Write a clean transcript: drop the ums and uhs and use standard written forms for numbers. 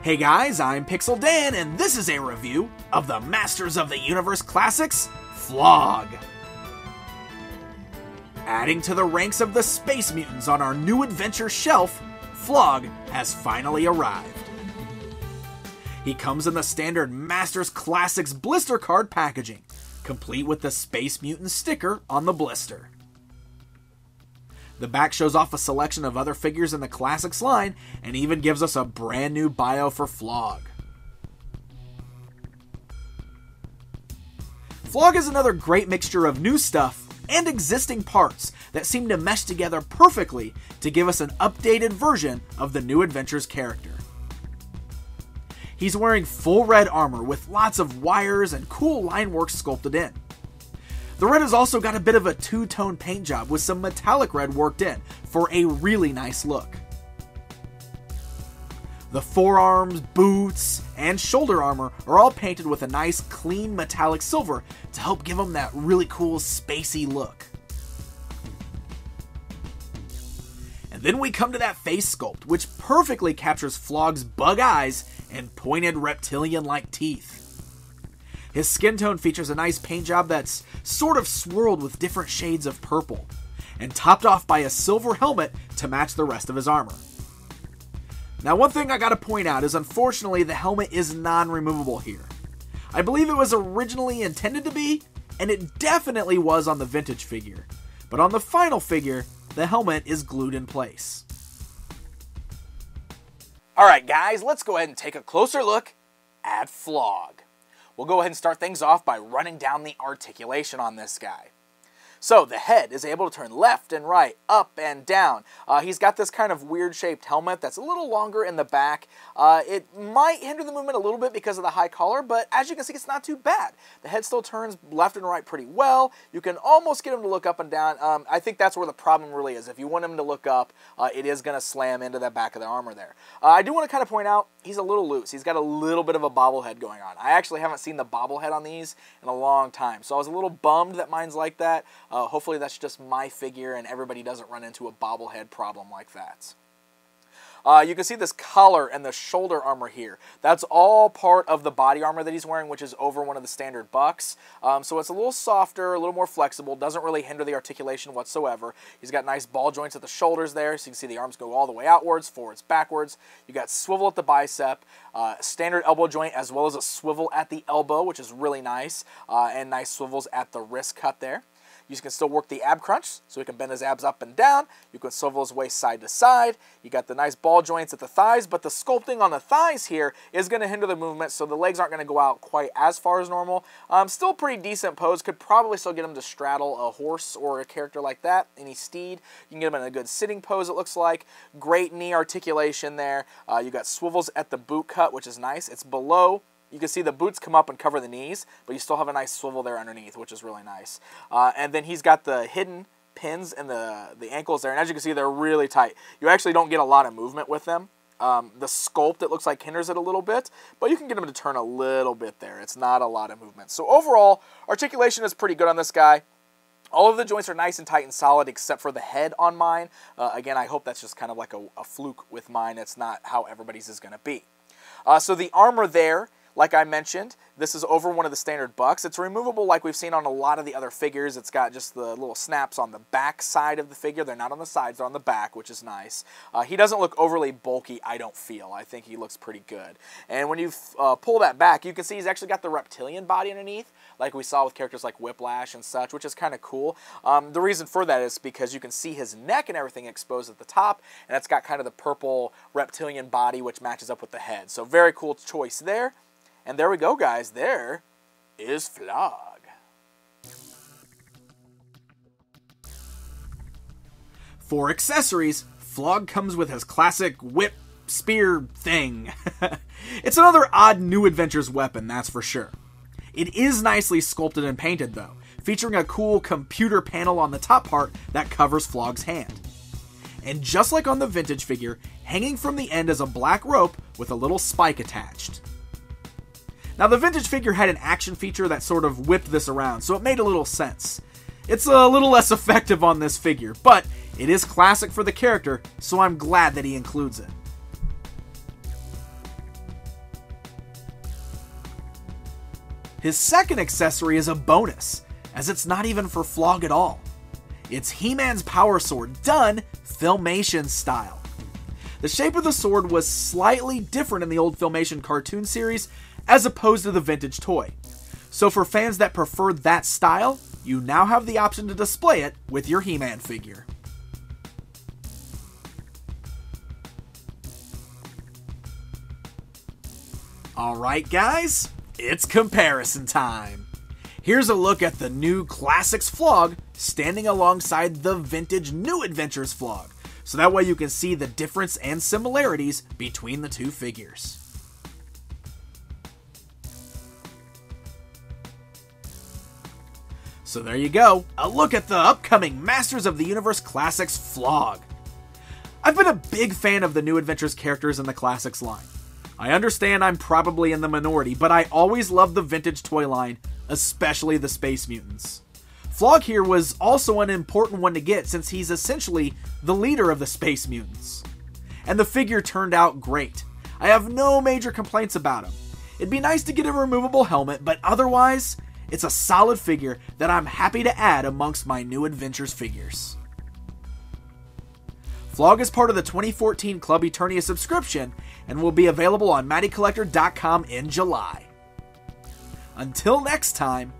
Hey guys, I'm Pixel Dan, and this is a review of the Masters of the Universe Classics, Flogg. Adding to the ranks of the Space Mutants on our new adventure shelf, Flogg has finally arrived. He comes in the standard Masters Classics blister card packaging, complete with the Space Mutant sticker on the blister. The back shows off a selection of other figures in the Classics line, and even gives us a brand new bio for Flogg. Flogg is another great mixture of new stuff and existing parts that seem to mesh together perfectly to give us an updated version of the New Adventures character. He's wearing full red armor with lots of wires and cool line work sculpted in. The red has also got a bit of a two-tone paint job with some metallic red worked in for a really nice look. The forearms, boots, and shoulder armor are all painted with a nice clean metallic silver to help give him that really cool spacey look. And then we come to that face sculpt, which perfectly captures Flogg's bug eyes and pointed reptilian-like teeth. His skin tone features a nice paint job that's sort of swirled with different shades of purple, and topped off by a silver helmet to match the rest of his armor. Now, one thing I gotta point out is unfortunately the helmet is non-removable here. I believe it was originally intended to be, and it definitely was on the vintage figure, but on the final figure, the helmet is glued in place. Alright guys, let's go ahead and take a closer look at Flogg. We'll go ahead and start things off by running down the articulation on this guy. So the head is able to turn left and right, up and down. He's got this kind of weird shaped helmet that's a little longer in the back. It might hinder the movement a little bit because of the high collar, but as you can see, it's not too bad. The head still turns left and right pretty well. You can almost get him to look up and down. I think that's where the problem really is. If you want him to look up, it is going to slam into the back of the armor there. I do want to kind of point out, he's a little loose. He's got a little bit of a bobblehead going on. I actually haven't seen the bobblehead on these in a long time, so I was a little bummed that mine's like that. Hopefully that's just my figure and everybody doesn't run into a bobblehead problem like that. You can see this collar and the shoulder armor here. That's all part of the body armor that he's wearing, which is over one of the standard bucks. So it's a little softer, a little more flexible, doesn't really hinder the articulation whatsoever. He's got nice ball joints at the shoulders there, so you can see the arms go all the way outwards, forwards, backwards. You got swivel at the bicep, standard elbow joint, as well as a swivel at the elbow, which is really nice, and nice swivels at the wrist cut there. You can still work the ab crunch, so he can bend his abs up and down. You can swivel his waist side to side. You got the nice ball joints at the thighs, but the sculpting on the thighs here is going to hinder the movement, so the legs aren't going to go out quite as far as normal. Still pretty decent pose. Could probably still get him to straddle a horse or a character like that, any steed. You can get him in a good sitting pose, it looks like. Great knee articulation there. You got swivels at the boot cut, which is nice. It's below. You can see the boots come up and cover the knees, but you still have a nice swivel there underneath, which is really nice. And then he's got the hidden pins in the ankles there, and as you can see, they're really tight. You actually don't get a lot of movement with them. The sculpt, it looks like, hinders it a little bit, but you can get him to turn a little bit there. It's not a lot of movement. So overall, articulation is pretty good on this guy. All of the joints are nice and tight and solid except for the head on mine. Again, I hope that's just kind of like a fluke with mine. It's not how everybody's is going to be. So the armor there, like I mentioned, this is over one of the standard bucks. It's removable like we've seen on a lot of the other figures. It's got just the little snaps on the back side of the figure. They're not on the sides, they're on the back, which is nice. He doesn't look overly bulky, I don't feel. I think he looks pretty good. And when you pull that back, you can see he's actually got the reptilian body underneath, like we saw with characters like Whiplash and such, which is kind of cool. The reason for that is because you can see his neck and everything exposed at the top, and it's got kind of the purple reptilian body, which matches up with the head. So very cool choice there. And there we go, guys. There is Flogg. For accessories, Flogg comes with his classic whip spear thing. It's another odd New Adventures weapon, that's for sure. It is nicely sculpted and painted, though, featuring a cool computer panel on the top part that covers Flogg's hand. And just like on the vintage figure, hanging from the end is a black rope with a little spike attached. Now, the vintage figure had an action feature that sort of whipped this around, so it made a little sense. It's a little less effective on this figure, but it is classic for the character, so I'm glad that he includes it. His second accessory is a bonus, as it's not even for Flogg at all. It's He-Man's power sword, done Filmation style. The shape of the sword was slightly different in the old Filmation cartoon series as opposed to the vintage toy. So for fans that preferred that style, you now have the option to display it with your He-Man figure. Alright guys, it's comparison time. Here's a look at the new Classics Flogg standing alongside the vintage New Adventures Flogg, so that way you can see the difference and similarities between the two figures. So there you go, a look at the upcoming Masters of the Universe Classics Flogg. I've been a big fan of the New Adventures characters in the Classics line. I understand I'm probably in the minority, but I always loved the vintage toy line, especially the Space Mutants. Flogg here was also an important one to get since he's essentially the leader of the Space Mutants. And the figure turned out great. I have no major complaints about him. It'd be nice to get a removable helmet, but otherwise, it's a solid figure that I'm happy to add amongst my New Adventures figures. Flogg is part of the 2014 Club Eternia subscription and will be available on MattyCollector.com in July. Until next time,